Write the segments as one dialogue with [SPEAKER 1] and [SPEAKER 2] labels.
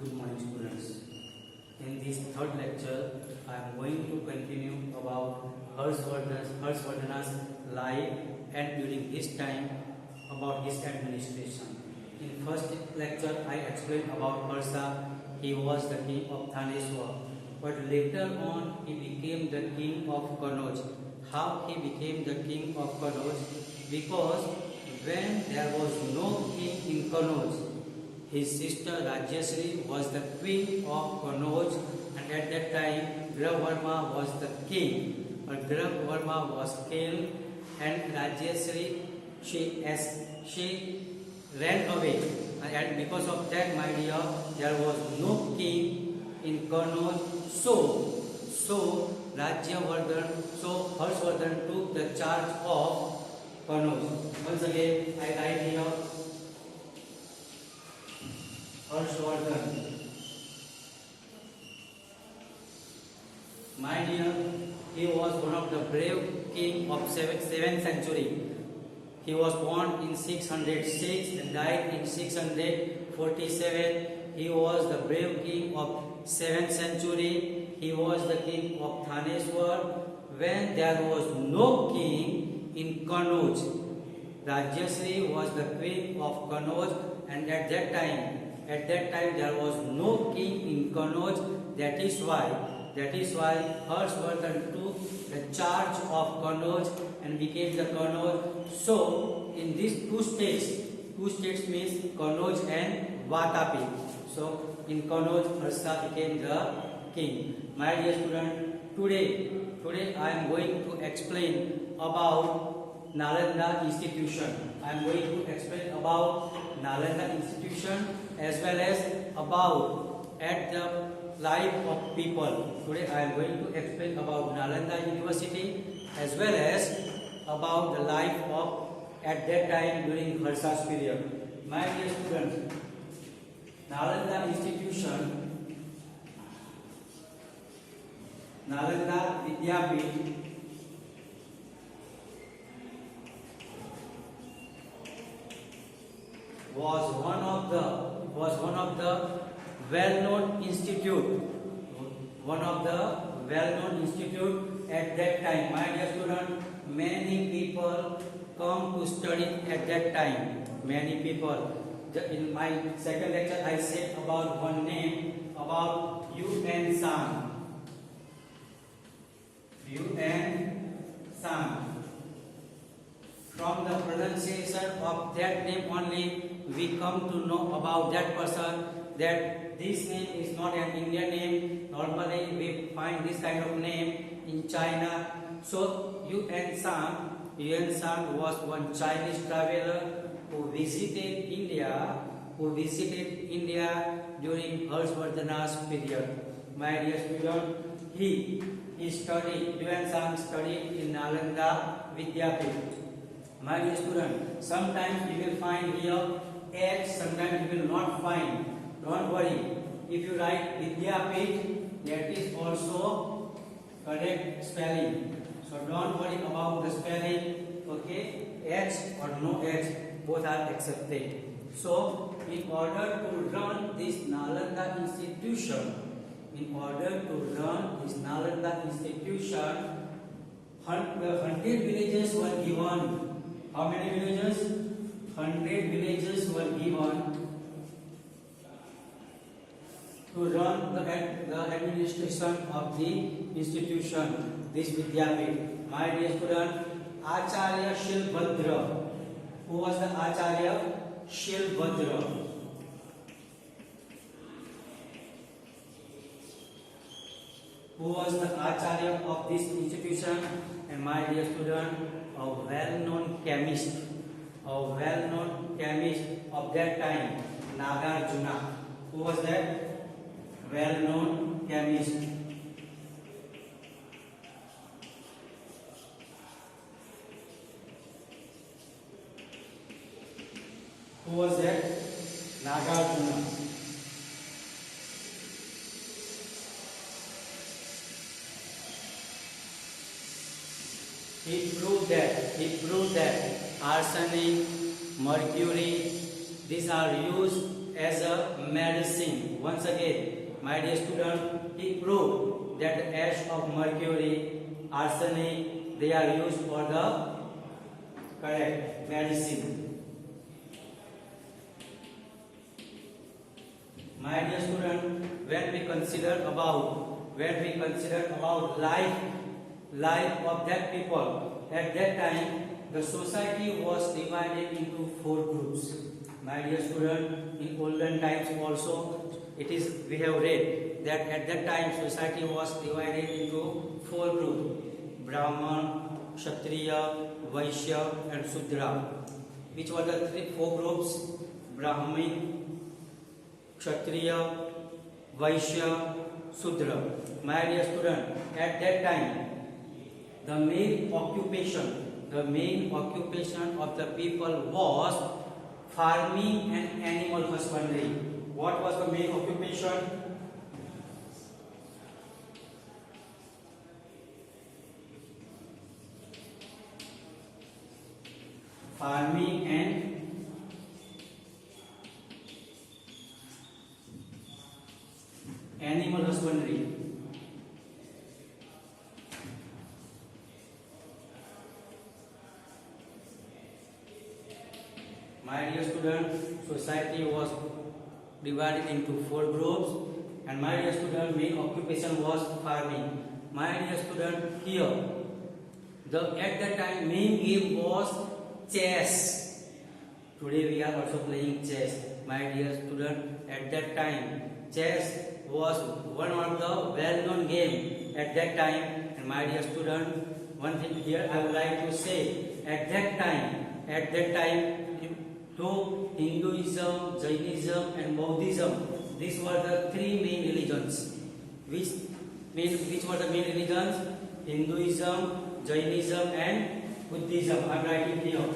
[SPEAKER 1] Good morning, students. In this third lecture, I am going to continue about Harshvardhana's life and during his time about his administration. In first lecture, I explained about Harsha. He was the king of Thaneshwar, but later on he became the king of Kanauj. How he became the king of Kanauj? Because when there was no king in Kanauj, his sister Rajyasri was the queen of Kanauj, and at that time Gravarma was the king. But Gravarma was killed, and Rajyasri she ran away, and because of that, my dear, there was no king in Kanauj. So Harshvardhan took the charge of Kanauj. Once again, I write here Harshvardhan. My dear, he was one of the brave king of 7th century. He was born in 606 and died in 647. He was the brave king of 7th century. He was the king of Thaneshwar. When there was no king in Kanauj, Rajyasri was the queen of Kanauj, and at that time there was no king in Kanauj. That is why Harshvardhan took the charge of Kanauj and became the Kanauj. So in these two states means Kanauj and Vatapi. So in Kanauj, Harsha became the king. My dear student, today I am going to explain about Nalanda institution. I am going to explain about Nalanda institution as well as about at the life of people. Today I am going to explain about Nalanda University as well as about the life of at that time during Harsha's period. My dear students, Nalanda institution, Nalanda Vidyapith was one of the well-known institute at that time. My dear student, many people come to study at that time. Many people. In my second lecture, I said about one name, about UN Sang. UN Sang. From the pronunciation of that name only, we come to know about that person, that this name is not an Indian name. Normally we find this kind of name in China. So UN Sang was one Chinese traveler who visited India during Harshvardhana's period. My dear student, UN Sang studied in Nalanda Vidyapith. My dear student, sometimes you will find here X, sometimes you will not find. Don't worry. If you write Vidyapith, that is also correct spelling. So don't worry about the spelling. Okay, X or no X, both are accepted. So in order to run this Nalanda institution, 100 villages were given. How many villages? 100 villages were given to run the administration of the institution, this Vidyapith. My dear student, Acharya Shilbhadra. Who was the Acharya? Shilbhadra. Who was the Acharya of this institution? And my dear student, a well-known chemist of that time, Nagarjuna. Who was that? Well-known chemist. Who was that? Nagarjuna. He proved that arsenic, mercury, these are used as a medicine. Once again, my dear student, he proved that the ash of mercury, arsenic, they are used for the correct medicine. My dear student, when we consider about life of that people at that time, the society was divided into 4 groups. My dear student, in olden times also, we have read that at that time society was divided into 4 groups: Brahman, Kshatriya, Vaishya, and Sudra. Which were the 4 groups? Brahmin, Kshatriya, Vaishya, Sudra. My dear student, at that time, the main occupation of the people was farming and animal husbandry. What was the main occupation? Farming and animal husbandry. My dear student, society was divided into 4 groups, and my dear student, main occupation was farming. My dear student, here, at that time, main game was chess. Today we are also playing chess. My dear student, at that time, chess was one of the well-known game at that time. And my dear student, one thing here I would like to say, at that time, though Hinduism, Jainism, and Buddhism, these were the 3 main religions. Which were the main religions? Hinduism, Jainism, and Buddhism. I am writing here.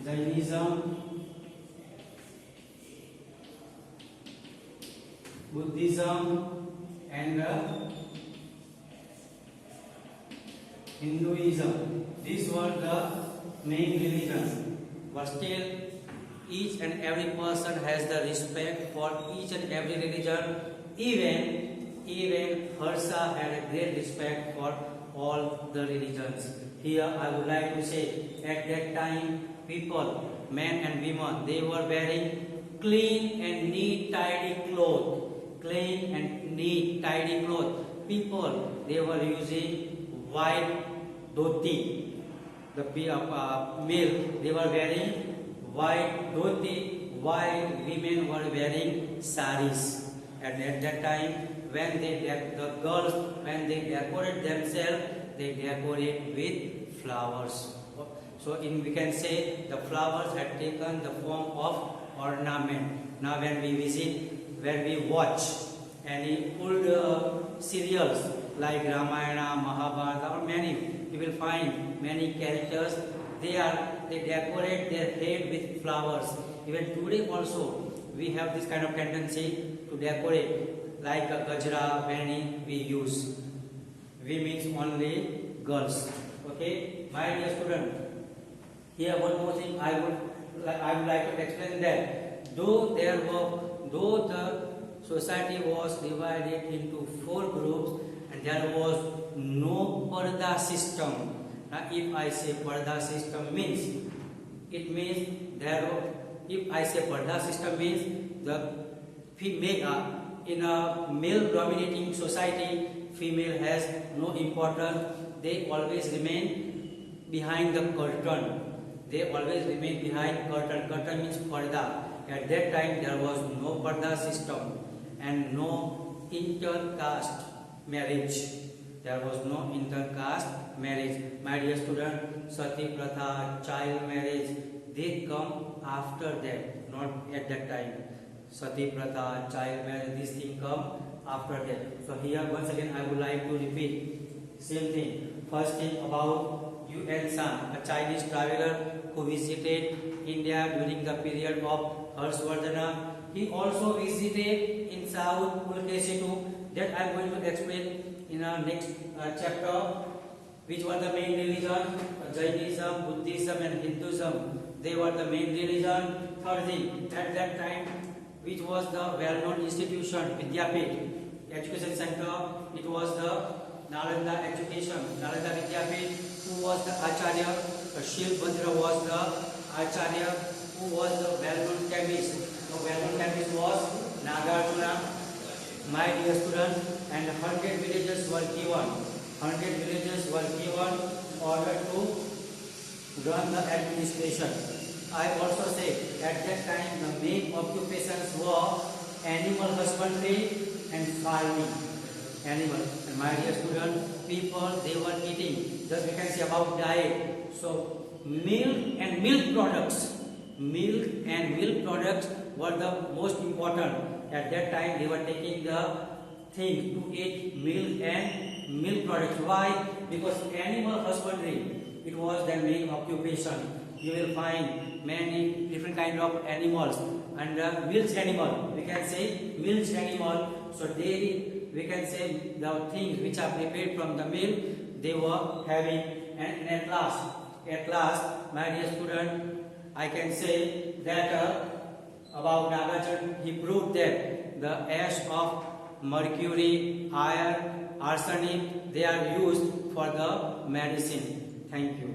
[SPEAKER 1] Jainism, Buddhism, and Hinduism. These were the main religions. But still, each and every person has the respect for each and every religion. Even Harsha had a great respect for all the religions. Here I would like to say, at that time, people, men and women, they were wearing clean and neat, tidy clothes. Clean and neat, tidy clothes. People, they were using white dhoti. The male, they were wearing white dhoti, while women were wearing saris. And at that time, when the girls, when they decorate themselves, they decorate with flowers. So we can say the flowers had taken the form of ornament. Now when we watch any old serials like Ramayana, Mahabharata, or many, you will find many characters, they decorate their head with flowers. Even today also, we have this kind of tendency to decorate, like a gajra, many we use. We means only girls. Okay, my dear student. Here one more thing I would like to explain that though the society was divided into 4 groups and there was no parda system. Now if I say parda system means, it means if I say parda system means the female in a male dominating society, female has no importance. They always remain behind the curtain. They always remain behind curtain. Curtain means parda. At that time there was no parda system and no intercaste marriage. There was no intercaste marriage. My dear student, sati pratha, child marriage, they come after that, not at that time. Sati pratha, child marriage, these things come after that. So here once again I would like to repeat same thing. First thing about Yuan Shan, a Chinese traveler who visited India during the period of Harshvardhana. He also visited in South Pulkeshi too. That I am going to explain in our next chapter. Which were the main religion? Jainism, Buddhism and Hinduism. They were the main religion. Third thing, at that time, which was the well-known institution, Vidyapit, education center, it was the Nalanda education, Nalanda Vidyapit. Who was the Acharya? Shilbhadra was the Acharya. Who was the well-known chemist? The well-known chemist was Nagarjuna. My dear student, and 100 villages were given. 100 villages were given in order to run the administration. I also say at that time the main occupations were animal husbandry and farming. Animal. And my dear student, people they were eating. Just we can say about diet. So milk and milk products. Milk and milk products were the most important. At that time they were taking the thing to eat milk and milk products. Why? Because animal husbandry, it was their main occupation. You will find many different kind of animals, and milk animal, we can say milk animal. So dairy, we can say the things which are prepared from the milk, they were having. And at last, my dear student, I can say that about Nagarjuna, he proved that the ash of mercury, iron, arsenic, they are used for the medicine. Thank you.